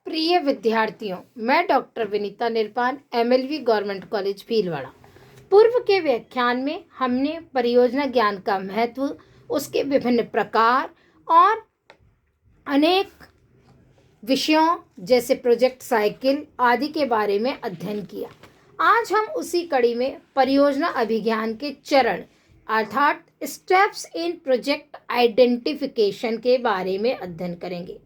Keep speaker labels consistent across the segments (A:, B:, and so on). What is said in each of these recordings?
A: प्रिय विद्यार्थियों, मैं doctor Vinita Nirpan, MLV government college Bhilwara. पूर्व के व्याख्यान में हमने परियोजना ज्ञान का महत्व, उसके विभिन्न प्रकार और अनेक विषयों जैसे प्रोजेक्ट साइकिल आदि के बारे में अध्ययन किया। आज हम उसी कड़ी में परियोजना अभिज्ञान के चरण अर्थात स्टेप्स इन प्रोजेक्ट आइडेंटिफिकेशन के बारे में अध्ययन करेंगे।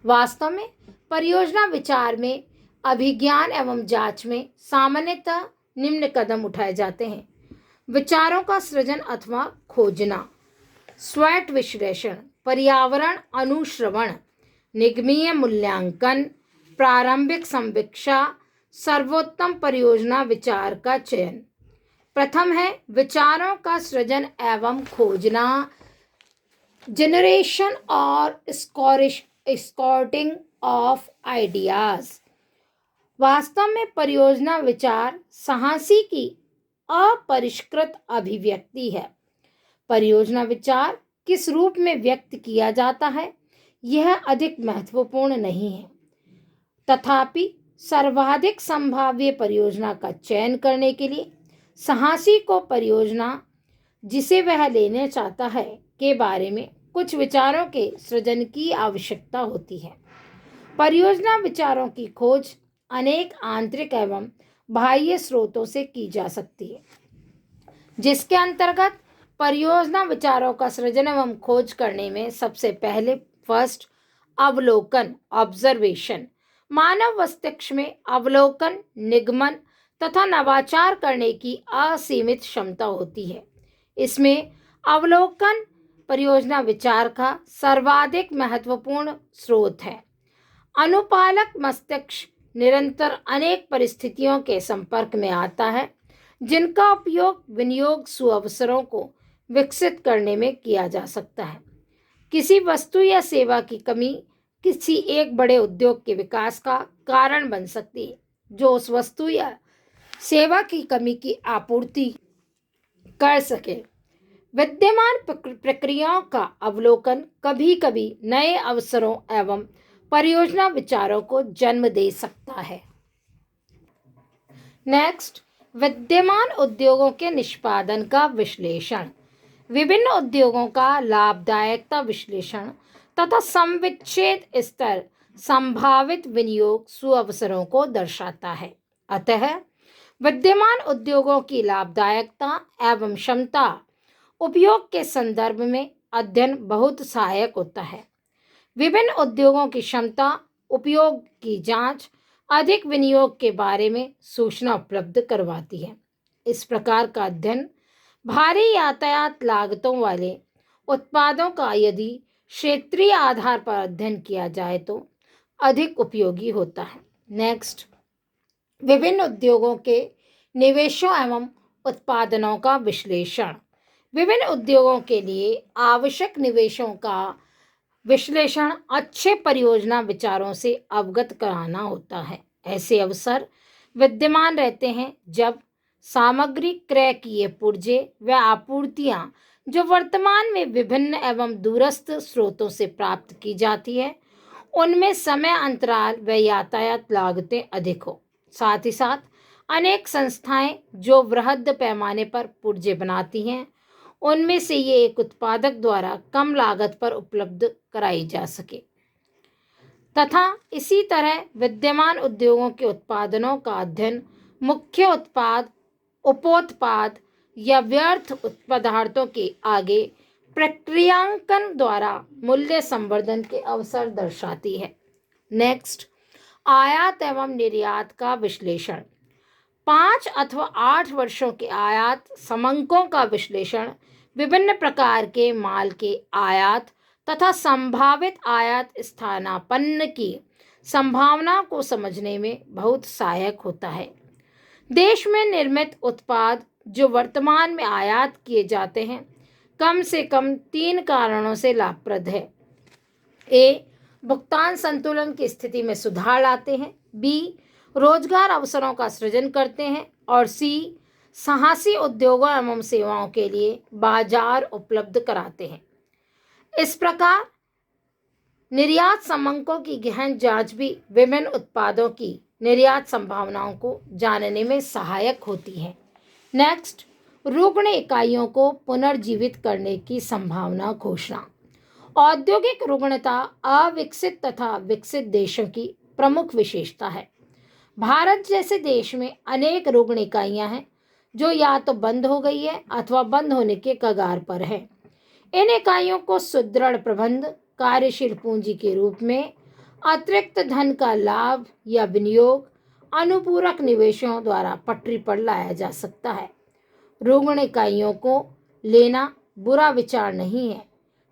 A: वास्तव में परियोजना विचार में अभिज्ञान एवं जांच में सामान्यतः निम्न कदम उठाए जाते हैं: विचारों का सृजन अथवा खोजना, स्वोट विश्लेषण, पर्यावरण अनुश्रवण, निगमीय मूल्यांकन, प्रारंभिक समीक्षा, सर्वोत्तम परियोजना विचार का चयन। प्रथम है विचारों का सृजन एवं खोजना, जनरेशन और स्कॉर्टिंग ऑफ आइडियाज। वास्तव में परियोजना विचार साहसी की अपरिष्कृत अभिव्यक्ति है। परियोजना विचार किस रूप में व्यक्त किया जाता है यह अधिक महत्वपूर्ण नहीं है, तथापि सर्वाधिक संभाव्य परियोजना का चयन करने के लिए साहसी को परियोजना जिसे वह लेना चाहता है के बारे में कुछ विचारों के सृजन की आवश्यकता होती है। परियोजना विचारों की खोज अनेक आंतरिक एवं बाह्य स्रोतों से की जा सकती है, जिसके अंतर्गत परियोजना विचारों का सृजन एवं खोज करने में सबसे पहले फर्स्ट अवलोकन ऑब्जर्वेशन, मानव मस्तिष्क में अवलोकन, निगमन तथा नवाचार करने की असीमित क्षमता होती है। इसमें अवलोकन परियोजना विचार का सर्वाधिक महत्वपूर्ण स्रोत है। अनुपालक मस्तिष्क निरंतर अनेक परिस्थितियों के संपर्क में आता है, जिनका उपयोग विनियोग सुअवसरों को विकसित करने में किया जा सकता है। किसी वस्तु या सेवा की कमी किसी एक बड़े उद्योग के विकास का कारण बन सकती है, जो उस वस्तु या सेवा की कमी की आपूर्ति कर सके। विद्यमान प्रक्रियाओं का अवलोकन कभी कभी नए अवसरों एवं परियोजना विचारों को जन्म दे सकता है। नेक्स्ट, विद्यमान उद्योगों के निष्पादन का विश्लेषण। विभिन्न उद्योगों का लाभदायकता विश्लेषण तथा समविच्छेद स्तर संभावित विनियोग सुअवसरों को दर्शाता है। अतः विद्यमान उद्योगों की लाभदायकता एवं क्षमता उपयोग के संदर्भ में अध्ययन बहुत सहायक होता है। विभिन्न उद्योगों की क्षमता उपयोग की जांच अधिक विनियोग के बारे में सूचना उपलब्ध करवाती है। इस प्रकार का अध्ययन भारी यातायात लागतों वाले उत्पादों का यदि क्षेत्रीय आधार पर अध्ययन किया जाए तो अधिक उपयोगी होता है। नेक्स्ट, विभिन्न उद्योगों के निवेशों एवं उत्पादनों का विश्लेषण। विभिन्न उद्योगों के लिए आवश्यक निवेशों का विश्लेषण अच्छे परियोजना विचारों से अवगत कराना होता है। ऐसे अवसर विद्यमान रहते हैं जब सामग्री क्रय किए पुर्जे व आपूर्तियां जो वर्तमान में विभिन्न एवं दूरस्थ स्रोतों से प्राप्त की जाती है, उनमें समय अंतराल व यातायात लागतें अधिक हो। साथ ही साथ अनेक संस्थाएं जो वृहद पैमाने पर पुर्जे बनाती हैं, उनमें से ये एक उत्पादक द्वारा कम लागत पर उपलब्ध कराई जा सके, तथा इसी तरह विद्यमान उद्योगों के उत्पादनों का अध्ययन मुख्य उत्पाद, उपोत्पाद या व्यर्थ पदार्थों के आगे प्रक्रियांकन द्वारा मूल्य संवर्धन के अवसर दर्शाती है। नेक्स्ट, आयात एवं निर्यात का विश्लेषण। 5 अथवा 8 वर्षों के आयात समंकों का विश्लेषण विभिन्न प्रकार के माल के आयात तथा संभावित आयात स्थानापन्न की संभावना को समझने में बहुत सहायक होता है। देश में निर्मित उत्पाद जो वर्तमान में आयात किए जाते हैं, कम से कम 3 कारणों से लाभप्रद है। ए, भुगतान संतुलन की स्थिति में सुधार लाते हैं। बी, रोजगार अवसरों का सृजन करते हैं। और सी, साहसी उद्योगों एवं सेवाओं के लिए बाजार उपलब्ध कराते हैं। इस प्रकार निर्यात समंकों की गहन जांच भी विभिन्न उत्पादों की निर्यात संभावनाओं को जानने में सहायक होती है। नेक्स्ट, रुग्ण इकाइयों को पुनर्जीवित करने की संभावना घोषणा। औद्योगिक रुग्णता अविकसित तथा विकसित देशों की प्रमुख विशेषता है। भारत जैसे देश में अनेक रुग्ण इकाइयां हैं जो या तो बंद हो गई है अथवा बंद होने के कगार पर है। इन इकाइयों को सुदृढ़ प्रबंध, कार्यशील पूंजी के रूप में अतिरिक्त धन का लाभ या विनियोग, अनुपूरक निवेशों द्वारा पटरी पर लाया जा सकता है। रुग्ण इकाइयों को लेना बुरा विचार नहीं है,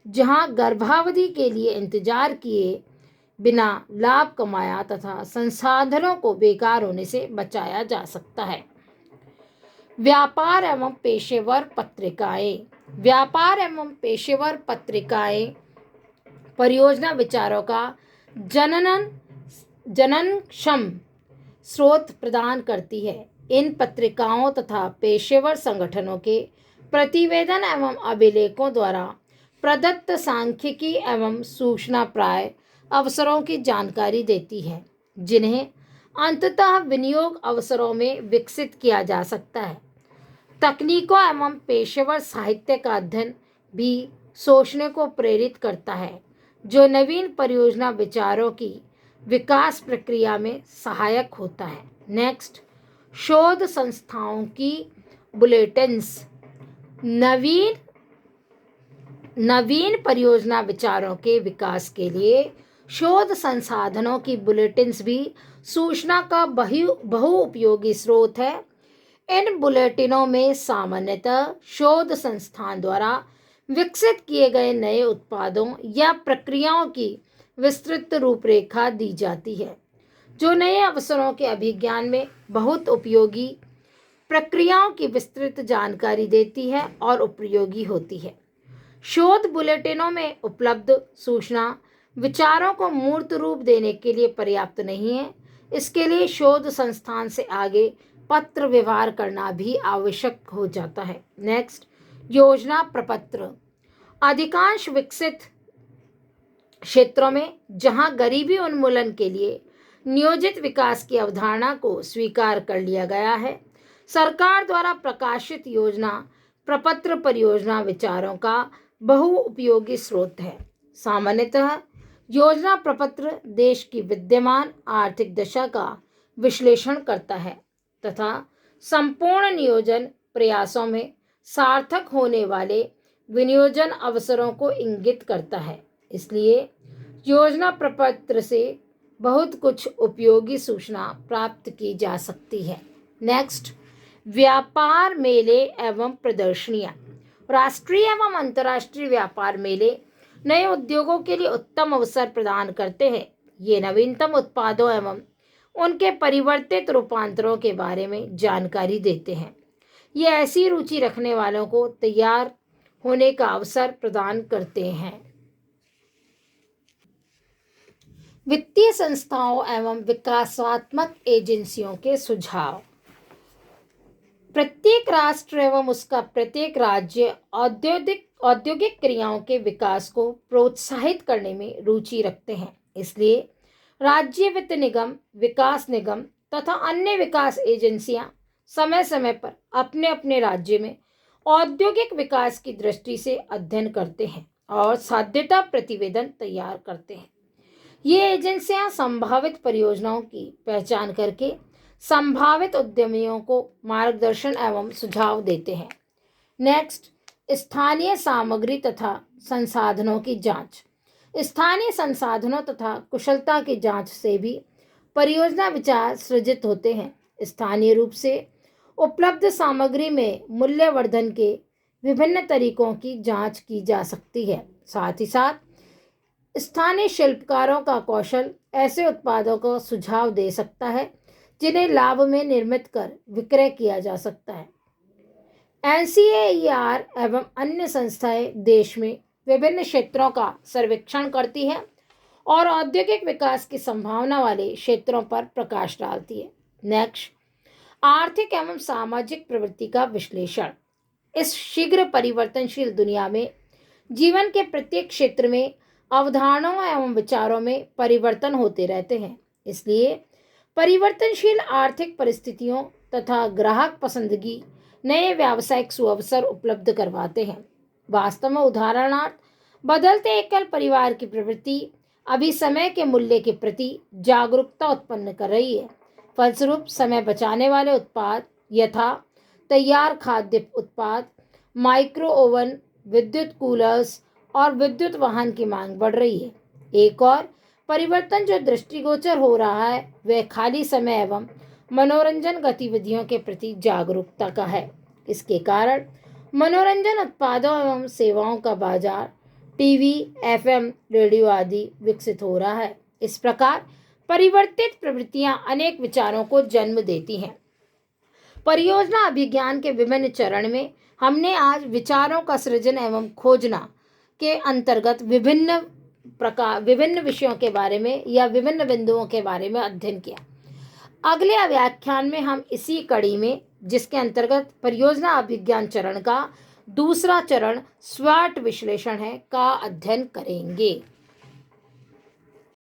A: जहां गर्भावधि के लिए इंतजार किए बिना लाभ कमाया तथा संसाधनों को बेकार होने से बचाया जा सकता है। व्यापार एवं पेशेवर पत्रिकाएं। व्यापार एवं पेशेवर पत्रिकाएं परियोजना विचारों का जननक्षम स्रोत प्रदान करती है। इन पत्रिकाओं तथा पेशेवर संगठनों के प्रतिवेदन एवं अभिलेखों द्वारा प्रदत्त सांख्यिकी एवं सूचना प्राय अवसरों की जानकारी देती है, जिन्हें अंततः विनियोग अवसरों में विकसित किया जा सकता है। तकनीकों एवं पेशेवर साहित्य का अध्ययन भी सोचने को प्रेरित करता है, जो नवीन परियोजना विचारों की विकास प्रक्रिया में सहायक होता है। नेक्स्ट, शोध संस्थाओं की बुलेटिन्स। नवीन परियोजना विचारों के विकास के लिए शोध संसाधनों की बुलेटिन्स भी सूचना का बहुउपयोगी स्रोत है। इन बुलेटिनों में सामान्यतः शोध संस्थान द्वारा विकसित किए गए नए उत्पादों या प्रक्रियाओं की विस्तृत रूपरेखा दी जाती है, जो नए अवसरों के अभिज्ञान में बहुत उपयोगी प्रक्रियाओं की विस्तृत जानकारी देती है और उपयोगी होती है। शोध बुलेटिनों में उपलब्ध सूचना विचारों को मूर्त रूप देने के लिए पर्याप्त नहीं है। इसके लिए शोध संस्थान से आगे पत्र व्यवहार करना भी आवश्यक हो जाता है। नेक्स्ट, योजना प्रपत्र। अधिकांश विकसित क्षेत्रों में जहां गरीबी उन्मूलन के लिए नियोजित विकास की अवधारणा को स्वीकार कर लिया गया है, सरकार द्वारा प्रकाशित योजना प्रपत्र परियोजना विचारों का बहुउपयोगी स्रोत है। सामान्यतः योजना प्रपत्र देश की विद्यमान आर्थिक दशा का विश्लेषण करता है तथा संपूर्ण नियोजन प्रयासों में सार्थक होने वाले विनियोजन अवसरों को इंगित करता है। इसलिए योजना प्रपत्र से बहुत कुछ उपयोगी सूचना प्राप्त की जा सकती है। नेक्स्ट, व्यापार मेले एवं प्रदर्शनियां। राष्ट्रीय एवं अंतर्राष्ट्रीय व्यापार मेले नए उद्योगों के लिए उत्तम अवसर प्रदान करते हैं। ये नवीनतम उत्पादों एवं उनके परिवर्तित रूपांतरों के बारे में जानकारी देते हैं। ये ऐसी रुचि रखने वालों को तैयार होने का अवसर प्रदान करते हैं। वित्तीय संस्थाओं एवं विकासात्मक एजेंसियों के सुझाव। प्रत्येक राष्ट्र एवं उसका प्रत्येक राज्य औद्योगिक क्रियाओं के विकास को प्रोत्साहित करने में रुचि रखते हैं। इसलिए राज्य वित्त निगम, विकास निगम तथा अन्य विकास एजेंसियां समय समय पर अपने अपने राज्य में औद्योगिक विकास की दृष्टि से अध्ययन करते हैं और साध्यता प्रतिवेदन तैयार करते हैं। ये एजेंसियां संभावित परियोजनाओं की पहचान करके संभावित उद्यमियों को मार्गदर्शन एवं सुझाव देते हैं। नेक्स्ट, स्थानीय सामग्री तथा संसाधनों की जांच। स्थानीय संसाधनों तथा कुशलता की जांच से भी परियोजना विचार सृजित होते हैं। स्थानीय रूप से उपलब्ध सामग्री में मूल्यवर्धन के विभिन्न तरीकों की जांच की जा सकती है। साथ ही साथ स्थानीय शिल्पकारों का कौशल ऐसे उत्पादों को सुझाव दे सकता है जिन्हें लाभ में निर्मित कर विक्रय किया जा सकता है। NCAER एवं अन्य संस्थाएं देश में विभिन्न क्षेत्रों का सर्वेक्षण करती है और औद्योगिक विकास की संभावना वाले क्षेत्रों पर प्रकाश डालती है। नेक्स्ट, आर्थिक एवं सामाजिक प्रवृत्ति का विश्लेषण। इस शीघ्र परिवर्तनशील दुनिया में जीवन के प्रत्येक क्षेत्र में अवधारणाओं एवं विचारों में परिवर्तन होते रहते हैं। इसलिए परिवर्तनशील आर्थिक परिस्थितियों तथा ग्राहक पसंदगी नए व्यावसायिक सुअवसर उपलब्ध करवाते हैं। वास्तव में उदाहरणार्थ बदलते एकल परिवार की प्रवृत्ति अभी समय के मूल्य के प्रति जागरूकता उत्पन्न कर रही है। फलस्वरूप समय बचाने वाले उत्पाद यथा तैयार खाद्य उत्पाद, माइक्रो ओवन, विद्युत कूलर्स और विद्युत वाहन की मांग बढ़ रही है। एक और परिवर्तन जो दृष्टिगोचर हो रहा है वह खाली समय एवं मनोरंजन गतिविधियों के प्रति जागरूकता का है। इसके कारण मनोरंजन उत्पादों एवं सेवाओं का बाजार टीवी, एफएम, रेडियो आदि विकसित हो रहा है। इस प्रकार परिवर्तित प्रवृत्तियां अनेक विचारों को जन्म देती हैं। परियोजना अभिज्ञान के विभिन्न चरण में हमने आज विचारों का सृजन एवं खोजना के अंतर्गत विभिन्न विषयों के बारे में या विभिन्न बिंदुओं के बारे में अध्ययन किया। अगले व्याख्यान में हम इसी कड़ी में, जिसके अंतर्गत परियोजना अभिज्ञान चरण का दूसरा चरण स्वॉट विश्लेषण है, का अध्ययन करेंगे।